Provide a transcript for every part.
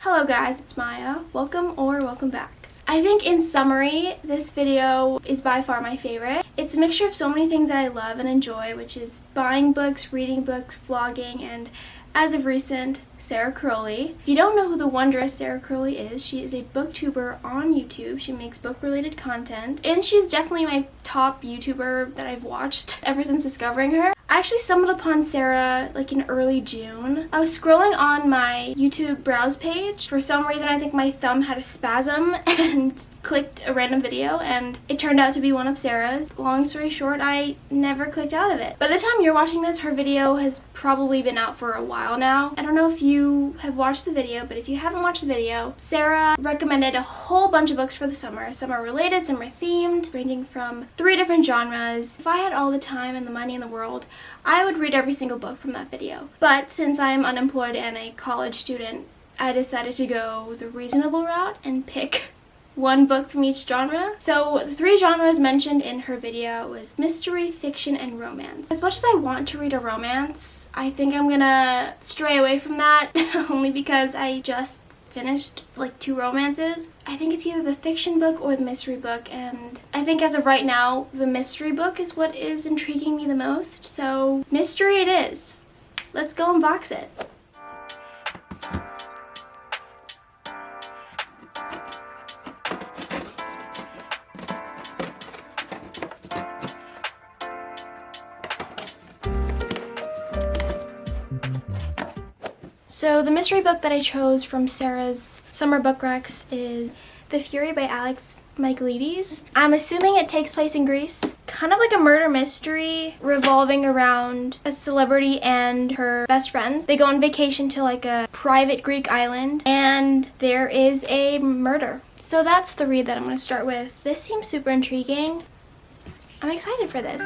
Hello guys, it's Maya. Welcome back. I think in summary, this video is by far my favorite. It's a mixture of so many things that I love and enjoy, which is buying books, reading books, vlogging, and as of recent, Sara Carrolli. If you don't know who the wondrous Sara Carrolli is, she is a booktuber on YouTube. She makes book-related content, and she's definitely my top YouTuber that I've watched ever since discovering her. I actually stumbled upon Sara like in early June. I was scrolling on my YouTube browse page. For some reason, I think my thumb had a spasm and clicked a random video, and it turned out to be one of Sara's. Long story short, I never clicked out of it. By the time you're watching this, her video has probably been out for a while now. I don't know if you have watched the video, but if you haven't watched the video, Sara recommended a whole bunch of books for the summer. Some are related, some are themed, ranging from 3 different genres. If I had all the time and the money in the world, I would read every single book from that video. But since I'm unemployed and a college student, I decided to go the reasonable route and pick one book from each genre. So the 3 genres mentioned in her video was mystery, fiction, and romance. As much as I want to read a romance, I think I'm gonna stray away from that only because I just finished like 2 romances. I think it's either the fiction book or the mystery book, and I think as of right now, the mystery book is what is intriguing me the most. So mystery it is. Let's go unbox it. So the mystery book that I chose from Sara's summer book recs is The Fury by Michaelides. I'm assuming it takes place in Greece. Kind of like a murder mystery revolving around a celebrity and her best friends. They go on vacation to like a private Greek island, and there is a murder. So that's the read that I'm going to start with. This seems super intriguing. I'm excited for this.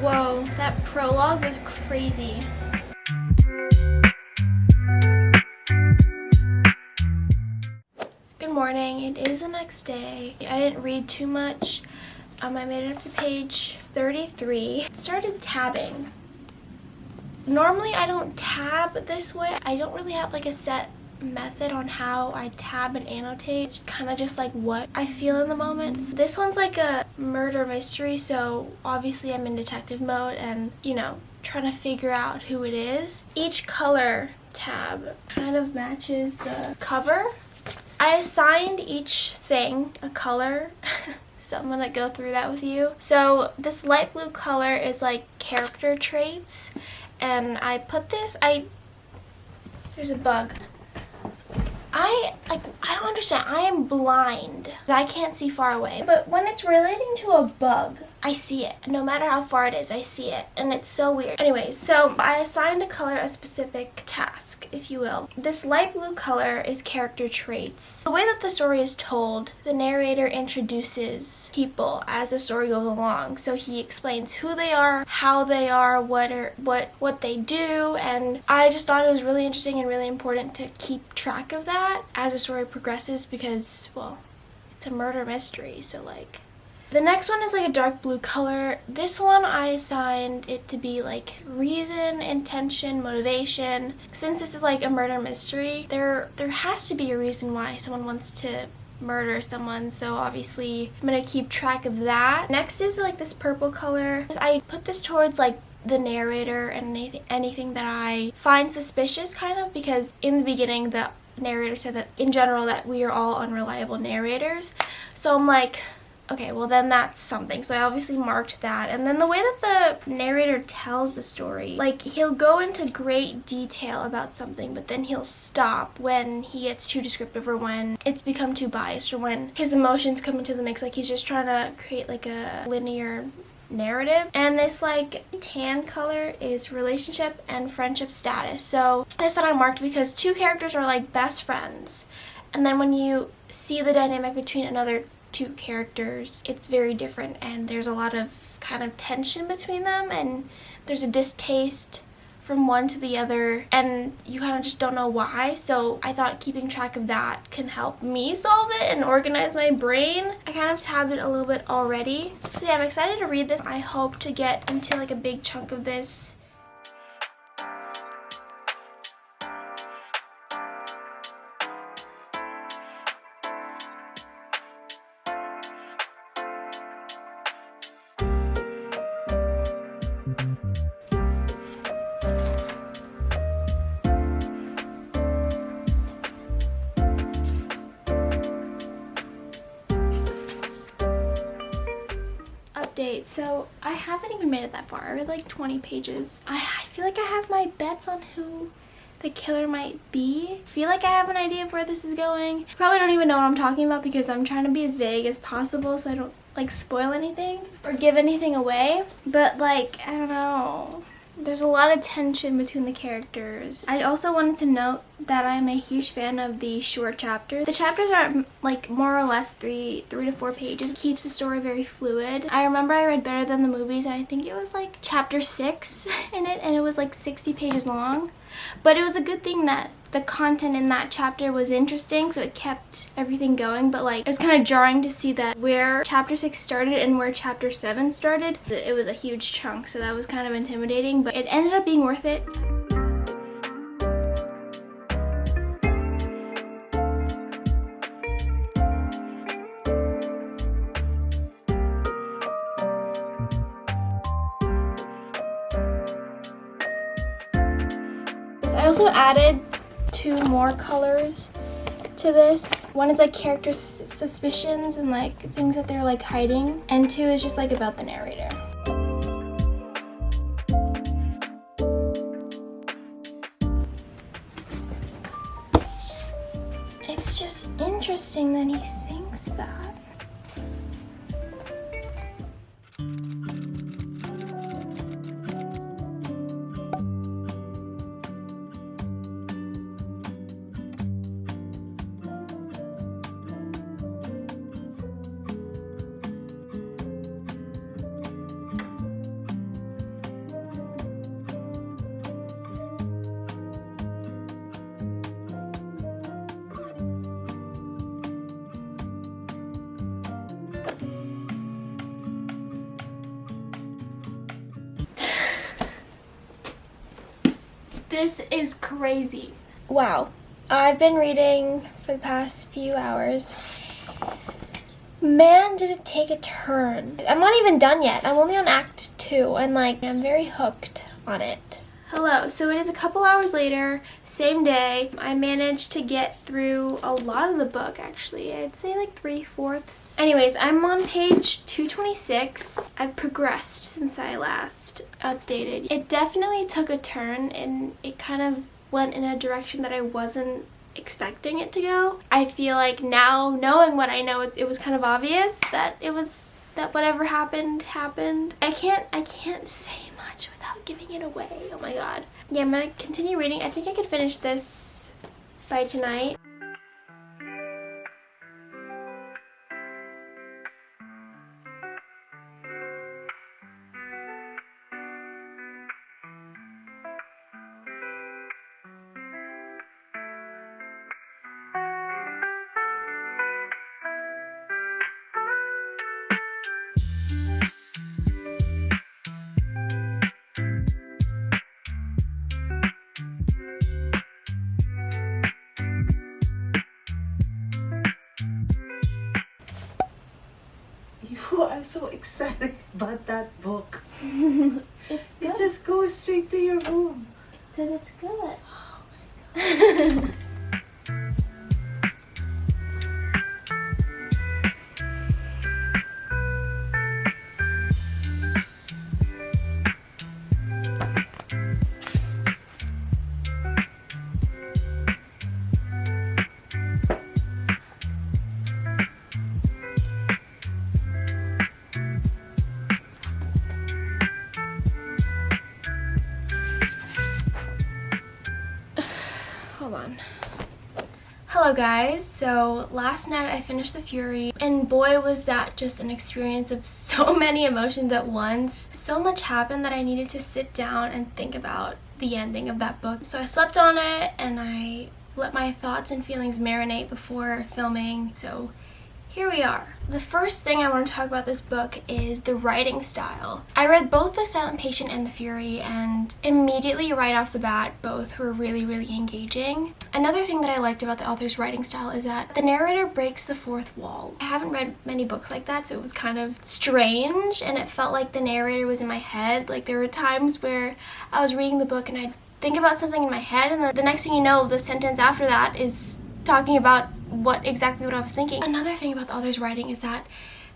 Whoa, that prologue was crazy. Good morning, it is the next day. I didn't read too much. I made it up to page 33. Started tabbing. Normally I don't tab this way. I don't really have like a set method on how I tab and annotate. It's kind of just like what I feel in the moment. This one's like a murder mystery, so obviously I'm in detective mode and, you know, trying to figure out who it is. Each color tab kind of matches the cover. I assigned each thing a color so I'm gonna go through that with you. So this light blue color is like character traits, and I put this, there's a bug. I don't understand. I am blind. I can't see far away. But when it's relating to a bug, I see it. No matter how far it is, I see it. And it's so weird. Anyways, so I assigned a color a specific task, if you will. This light blue color is character traits. The way that the story is told, the narrator introduces people as the story goes along. So he explains who they are, how they are, what they do, and I just thought it was really interesting and really important to keep track of that as the story progresses because, well, it's a murder mystery, so like. The next one is like a dark blue color. This one I assigned it to be like reason, intention, motivation. Since this is like a murder mystery, there has to be a reason why someone wants to murder someone, so obviously I'm gonna keep track of that. Next is like this purple color. I put this towards like the narrator and anything that I find suspicious, kind of, because in the beginning the narrator said that in general that we are all unreliable narrators. So I'm like, Okay, well then that's something. So I obviously marked that. And then the way that the narrator tells the story, like he'll go into great detail about something, but then he'll stop when he gets too descriptive or when it's become too biased or when his emotions come into the mix. Like he's just trying to create like a linear narrative. And this like tan color is relationship and friendship status. So this one I marked because two characters are like best friends. And then when you see the dynamic between another two characters, it's very different and there's a lot of kind of tension between them and there's a distaste from one to the other and you kind of just don't know why. So I thought keeping track of that can help me solve it and organize my brain. I kind of tabbed it a little bit already. So yeah, I'm excited to read this. I hope to get into like a big chunk of this. So I haven't even made it that far. I read like 20 pages. I feel like I have my bets on who the killer might be. I feel like I have an idea of where this is going. Probably don't even know what I'm talking about because I'm trying to be as vague as possible so I don't like spoil anything or give anything away. But like, I don't know. There's a lot of tension between the characters. I also wanted to note that I'm a huge fan of the short chapters. The chapters are like more or less three to 4 pages. It keeps the story very fluid. I remember I read Better Than the Movies and I think it was like chapter 6 in it and it was like 60 pages long. But it was a good thing that the content in that chapter was interesting, so it kept everything going. But like, it was kind of jarring to see that where chapter 6 started and where chapter 7 started, it was a huge chunk, so that was kind of intimidating, but it ended up being worth it. I also added 2 more colors to this. One is like character suspicions and like things that they're like hiding, and 2 is just like about the narrator. It's just interesting that he thinks that. This is crazy. Wow. I've been reading for the past few hours. Man, did it take a turn. I'm not even done yet. I'm only on Act 2 and like I'm very hooked on it. Hello, so it is a couple hours later, same day. I managed to get through a lot of the book actually. I'd say like 3/4. Anyways, I'm on page 226. I've progressed since I last updated. It definitely took a turn and it kind of went in a direction that I wasn't expecting it to go. I feel like now, knowing what I know, it was kind of obvious that whatever happened. I can't say much without giving it away. Oh my god. Yeah, I'm gonna continue reading. I think I could finish this by tonight. You are so excited about that book. It's good. You just go straight to your room. Because it's good. Oh my god. Hello guys, so last night I finished The Fury and boy was that just an experience of so many emotions at once. So much happened that I needed to sit down and think about the ending of that book. So I slept on it and I let my thoughts and feelings marinate before filming. So here we are. The first thing I want to talk about this book is the writing style. I read both The Silent Patient and The Fury, and immediately right off the bat, both were really, really engaging. Another thing that I liked about the author's writing style is that the narrator breaks the fourth wall. I haven't read many books like that, so it was kind of strange, and it felt like the narrator was in my head. Like there were times where I was reading the book and I'd think about something in my head, and the next thing you know, the sentence after that is talking about exactly what I was thinking. Another thing about the author's writing is that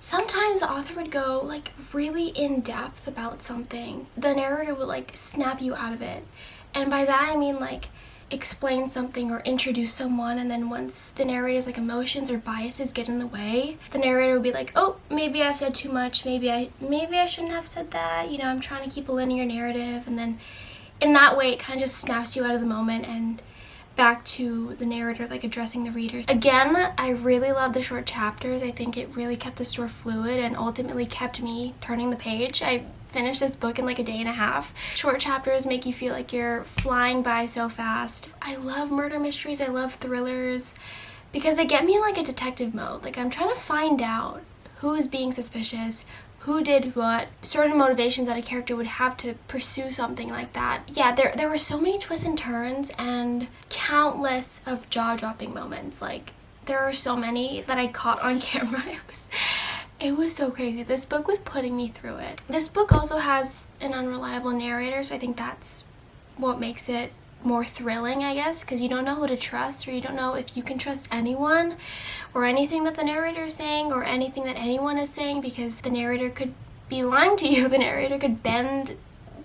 sometimes the author would go like really in depth about something. The narrator would like snap you out of it. And by that I mean like explain something or introduce someone, and then once the narrator's like emotions or biases get in the way, the narrator would be like, oh, maybe I've said too much, maybe I shouldn't have said that, you know, I'm trying to keep a linear narrative, and then in that way it kind of just snaps you out of the moment and back to the narrator like addressing the readers. Again, I really love the short chapters. I think it really kept the story fluid and ultimately kept me turning the page. I finished this book in like a day and a half. Short chapters make you feel like you're flying by so fast. I love murder mysteries, I love thrillers because they get me in like a detective mode. Like I'm trying to find out who's being suspicious, who did what, certain motivations that a character would have to pursue something like that. Yeah, there were so many twists and turns and countless of jaw-dropping moments. Like, there are so many that I caught on camera. It was so crazy. This book was putting me through it. This book also has an unreliable narrator, so I think that's what makes it more thrilling, I guess, because you don't know who to trust, or you don't know if you can trust anyone or anything that the narrator is saying or anything that anyone is saying, because the narrator could be lying to you. The narrator could bend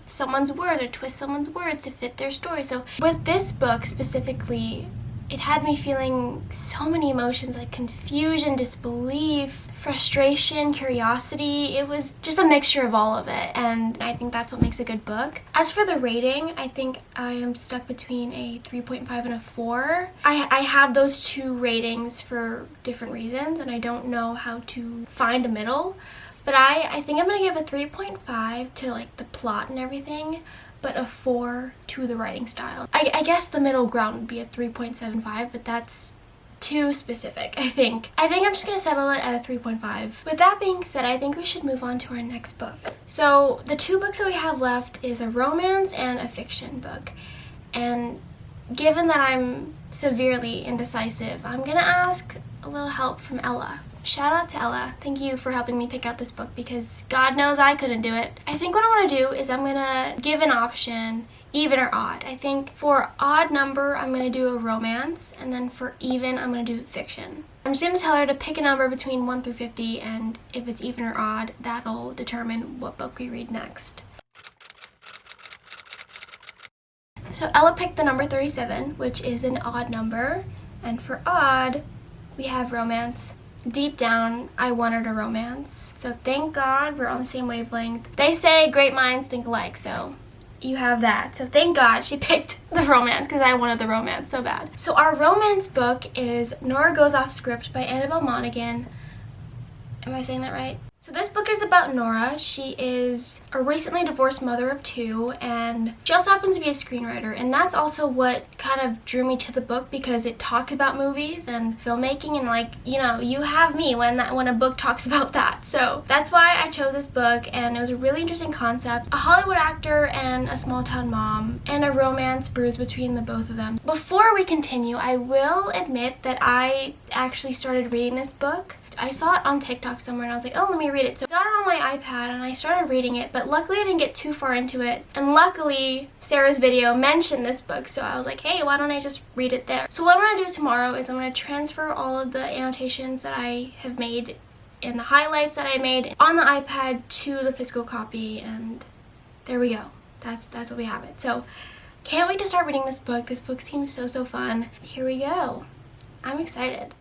someone's words or twist someone's words to fit their story. So with this book specifically, it had me feeling so many emotions like confusion, disbelief, frustration, curiosity. It was just a mixture of all of it, and I think that's what makes a good book. As for the rating, I think I am stuck between a 3.5 and a 4. I have those two ratings for different reasons, and I don't know how to find a middle, but I think I'm gonna give a 3.5 to like the plot and everything, but a 4 to the writing style. I guess the middle ground would be a 3.75, but that's too specific, I think. I'm just gonna settle it at a 3.5. With that being said, I think we should move on to our next book. So the two books that we have left is a romance and a fiction book. And given that I'm severely indecisive, I'm gonna ask a little help from Ella. Shout out to Ella. Thank you for helping me pick out this book because God knows I couldn't do it. I think what I want to do is I'm going to give an option, even or odd. I think for odd number, I'm going to do a romance, and then for even, I'm going to do fiction. I'm just going to tell her to pick a number between 1 through 50, and if it's even or odd, that'll determine what book we read next. So Ella picked the number 37, which is an odd number, and for odd, we have romance. Deep down, I wanted a romance. So thank God we're on the same wavelength. They say great minds think alike, so you have that. So thank God she picked the romance because I wanted the romance so bad. So our romance book is Nora Goes Off Script by Annabel Monaghan. Am I saying that right? So this book is about Nora. She is a recently divorced mother of 2, and she also happens to be a screenwriter, and that's also what kind of drew me to the book because it talks about movies and filmmaking, and like, you know, you have me when a book talks about that. So that's why I chose this book, and it was a really interesting concept. A Hollywood actor and a small town mom, and a romance brews between the both of them. Before we continue, I will admit that I actually started reading this book. I saw it on TikTok somewhere and I was like, oh, let me read it. So I got it on my iPad and I started reading it, but luckily I didn't get too far into it. And luckily, Sarah's video mentioned this book, so I was like, hey, why don't I just read it there? So what I'm going to do tomorrow is I'm going to transfer all of the annotations that I have made and the highlights that I made on the iPad to the physical copy, and there we go. That's what we have it. So can't wait to start reading this book. This book seems so fun. Here we go. I'm excited.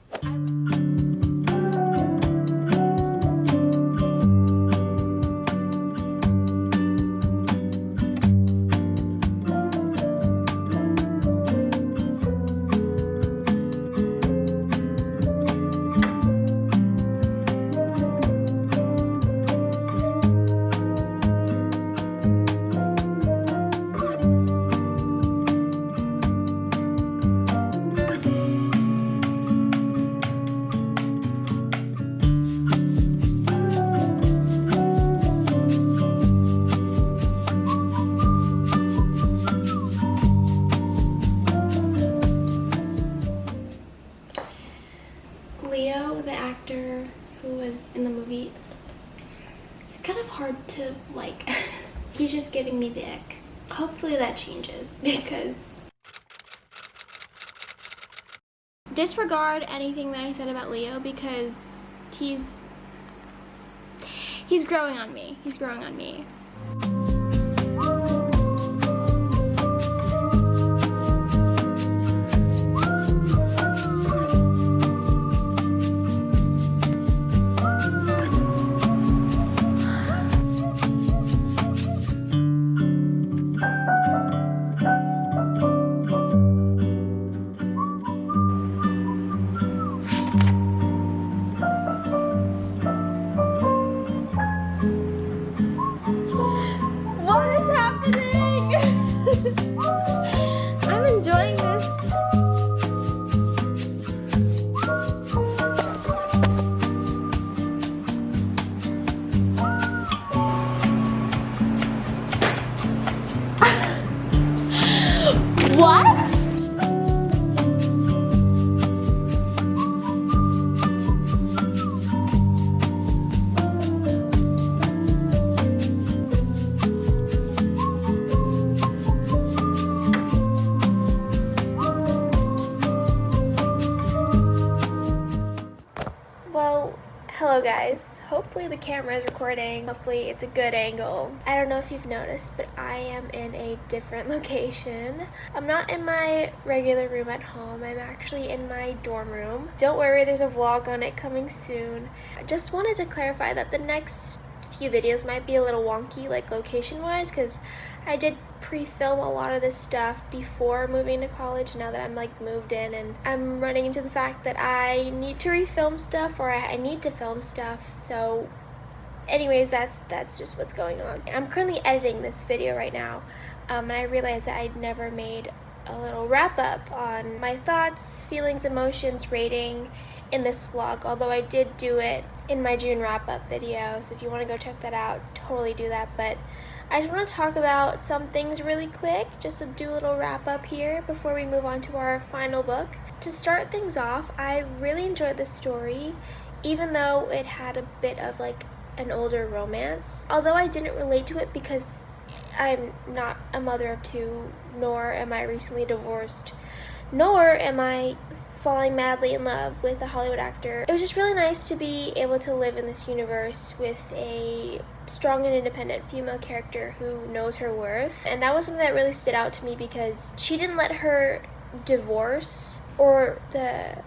who was in the movie, he's kind of hard to like. He's just giving me the ick. Hopefully that changes, because disregard anything that I said about Leo, because he's growing on me. He's growing on me. I'm enjoying this. What? Well, hello guys. Hopefully the camera is recording. Hopefully it's a good angle. I don't know if you've noticed, but I am in a different location. I'm not in my regular room at home. I'm actually in my dorm room. Don't worry, there's a vlog on it coming soon. I just wanted to clarify that the next few videos might be a little wonky, like location-wise, because I did pre-film a lot of this stuff before moving to college. Now that I'm like moved in, and I'm running into the fact that I need to refilm stuff, or I need to film stuff. So anyways, that's just what's going on. I'm currently editing this video right now, and I realized that I'd never made a little wrap-up on my thoughts, feelings, emotions, rating in this vlog, although I did do it in my June wrap-up video, so if you want to go check that out, totally do that. But I just want to talk about some things really quick, just to do a little wrap-up here before we move on to our final book. To start things off, I really enjoyed this story, even though it had a bit of like an older romance. Although I didn't relate to it because I'm not a mother of two, nor am I recently divorced, nor am I falling madly in love with a Hollywood actor. It was just really nice to be able to live in this universe with a strong and independent female character who knows her worth. And that was something that really stood out to me, because she didn't let her divorce or the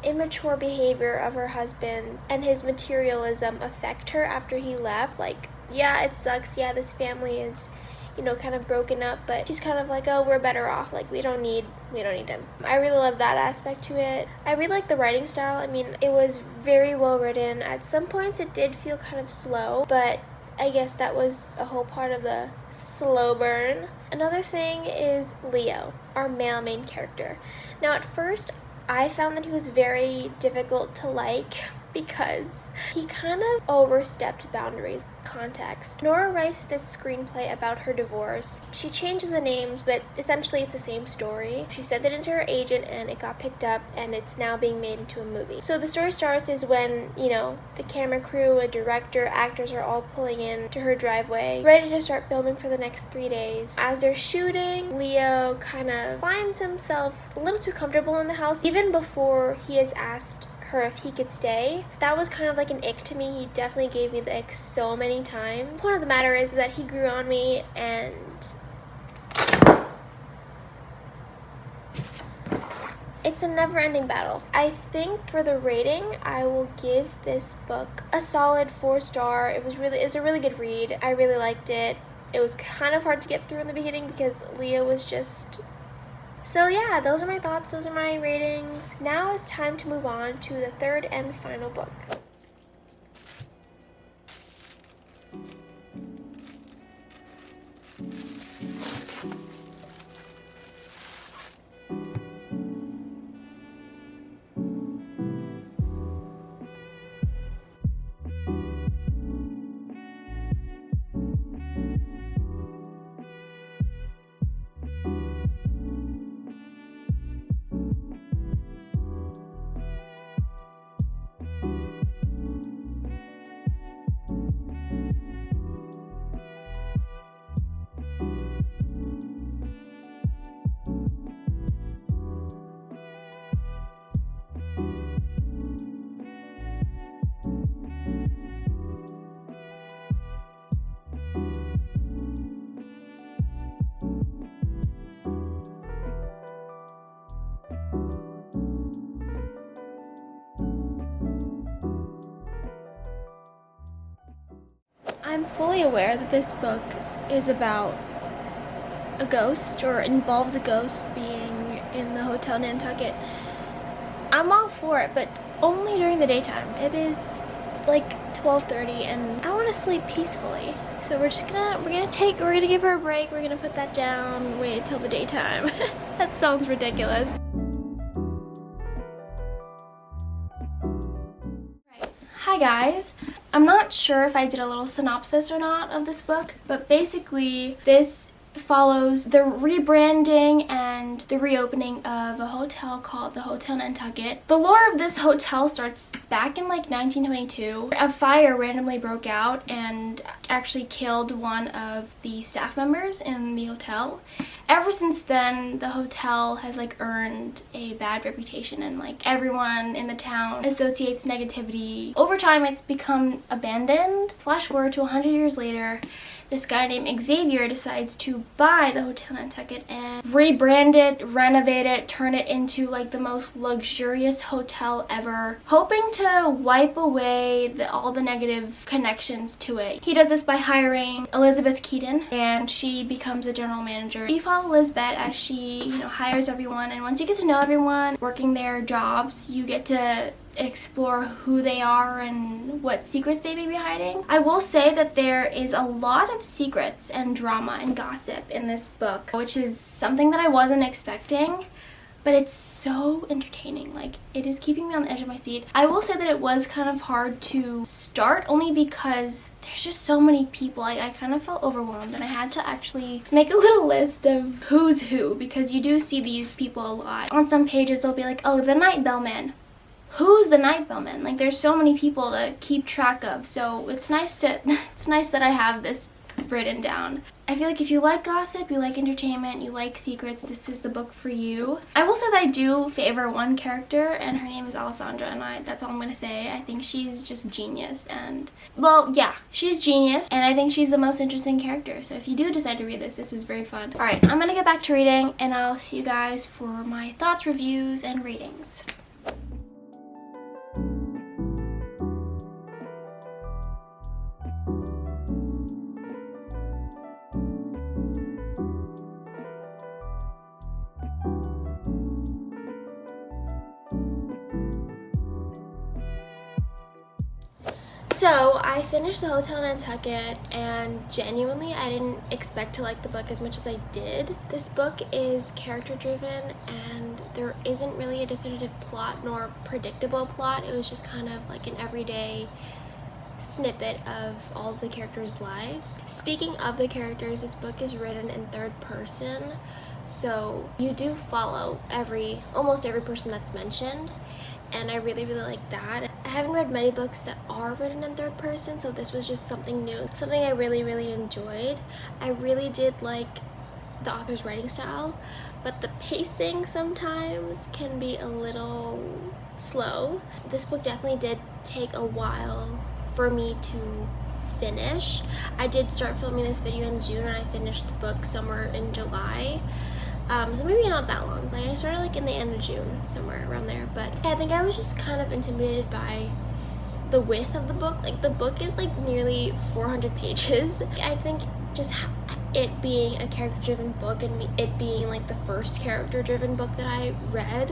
immature behavior of her husband and his materialism affect her after he left. Like, yeah, it sucks. Yeah, this family is, you know, kind of broken up, but she's kind of like, oh, we're better off. Like, we don't need him. I really love that aspect to it. I really like the writing style. I mean, it was very well written. At some points it did feel kind of slow, but I guess that was a whole part of the slow burn. Another thing is Leo, our male main character. Now, at first, I found that he was very difficult to like because he kind of overstepped boundaries. Context. Nora writes this screenplay about her divorce. She changes the names, but essentially it's the same story. She sent it into her agent and it got picked up, and it's now being made into a movie. So the story starts is when, you know, the camera crew, a director, actors are all pulling in to her driveway, ready to start filming for the next 3 days. As they're shooting, Leo kind of finds himself a little too comfortable in the house, even before he has asked her if he could stay. That was kind of like an ick to me. He definitely gave me the ick so many times. The point of the matter is that he grew on me, and it's a never-ending battle. I think for the rating, I will give this book a solid 4-star. It was a really good read. I really liked it. It was kind of hard to get through in the beginning because Leo was just... So yeah, those are my thoughts, those are my ratings. Now it's time to move on to the third and final book. fully aware that this book is about a ghost, or involves a ghost being in the Hotel Nantucket, I'm all for it, but only during the daytime. It is like 12:30 and I want to sleep peacefully. So we're gonna give her a break. We're gonna put that down, wait until the daytime. That sounds ridiculous. Hi guys. I'm not sure if I did a little synopsis or not of this book, but basically this follows the rebranding and the reopening of a hotel called the Hotel Nantucket. The lore of this hotel starts back in like 1922. A fire randomly broke out and actually killed one of the staff members in the hotel. Ever since then, the hotel has like earned a bad reputation and like everyone in the town associates negativity. Over time, it's become abandoned. Flash forward to 100 years later, this guy named Xavier decides to buy the Hotel Nantucket and rebrand it, renovate it, turn it into like the most luxurious hotel ever, hoping to wipe away all the negative connections to it. He does this by hiring Elizabeth Keaton, and she becomes a general manager. You follow Elizabeth as she, hires everyone, and once you get to know everyone working their jobs, you get to explore who they are and what secrets they may be hiding. I will say that there is a lot of secrets and drama and gossip in this book, which is something that I wasn't expecting, but it's so entertaining. Like, it is keeping me on the edge of my seat. I will say that it was kind of hard to start only because there's just so many people. I kind of felt overwhelmed and I had to actually make a little list of who's who, because you do see these people a lot. On some pages they'll be like, oh, the night bellman. Who's the night bellman? Like, there's so many people to keep track of, so it's nice that I have this written down. I feel like if you like gossip, you like entertainment, you like secrets, this is the book for you. I will say that I do favor one character, and her name is Alessandra, and that's all I'm gonna say. I think she's just genius, and well, yeah, she's genius, and I think she's the most interesting character. So if you do decide to read this is very fun. All right, I'm gonna get back to reading, and I'll see you guys for my thoughts, reviews, and ratings. So I finished the Hotel Nantucket, and genuinely I didn't expect to like the book as much as I did. This book is character driven and there isn't really a definitive plot nor predictable plot. It was just kind of like an everyday snippet of all of the characters' lives. Speaking of the characters, this book is written in third person, so you do follow almost every person that's mentioned, and I really like that. I haven't read many books that are written in third person, so this was just something new, something I really enjoyed. I really did like the author's writing style, but the pacing sometimes can be a little slow. This book definitely did take a while for me to finish. I did start filming this video in June and I finished the book somewhere in July. So maybe not that long. Like, I started like in the end of June, somewhere around there. But I think I was just kind of intimidated by the width of the book. Like, the book is like nearly 400 pages. I think just it being a character-driven book and it being like the first character-driven book that I read,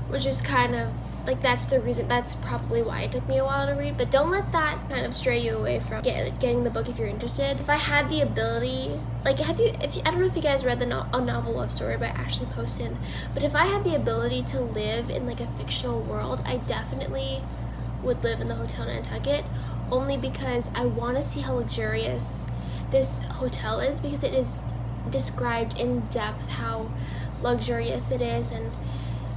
which is kind of like, that's probably why it took me a while to read. But don't let that kind of stray you away from getting the book if you're interested. If I had the ability, like, I don't know if you guys read A Novel Love Story by Ashley Poston, but if I had the ability to live in like a fictional world, I definitely would live in the Hotel Nantucket, only because I want to see how luxurious this hotel is, because it is described in depth how luxurious it is and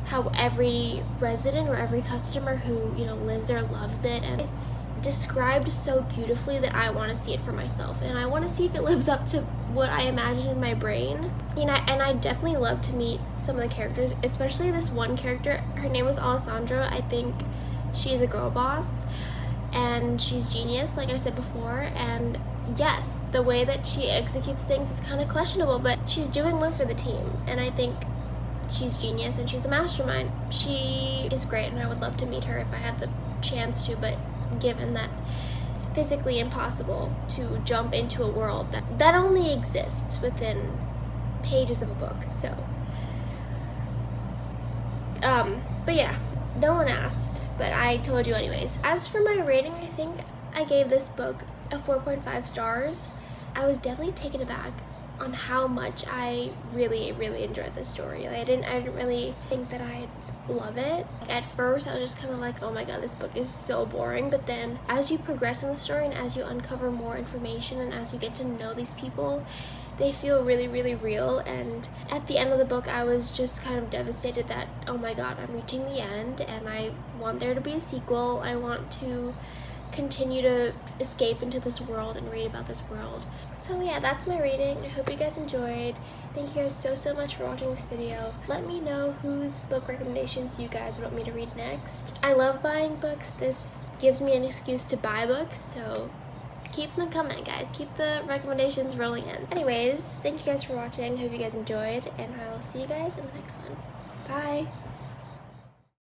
how every resident or every customer who lives there loves it, and it's described so beautifully that I want to see it for myself, and I want to see if it lives up to what I imagine in my brain. And I definitely love to meet some of the characters, especially this one character. Her name was Alessandra. I think she's a girl boss and she's genius, like I said before, and yes, the way that she executes things is kind of questionable, but she's doing one for the team, and I think she's genius and she's a mastermind. She is great and I would love to meet her if I had the chance to, but given that it's physically impossible to jump into a world that only exists within pages of a book. So but yeah, no one asked, but I told you anyways. As for my rating, I think I gave this book a 4.5 stars. I was definitely taken aback on how much I really enjoyed this story. Like, I didn't really think that I'd love it. At first I was just kind of like, oh my god, this book is so boring, but then as you progress in the story and as you uncover more information and as you get to know these people, they feel really real. And at the end of the book, I was just kind of devastated that, oh my god, I'm reaching the end and I want there to be a sequel. I want to continue to escape into this world and read about this world. So yeah, that's my rating. I hope you guys enjoyed. Thank you guys so much for watching this video. Let me know whose book recommendations you guys would want me to read next. I love buying books. This gives me an excuse to buy books, so keep them coming, guys. Keep the recommendations rolling in. Anyways, thank you guys for watching. Hope you guys enjoyed, and I will see you guys in the next one. Bye!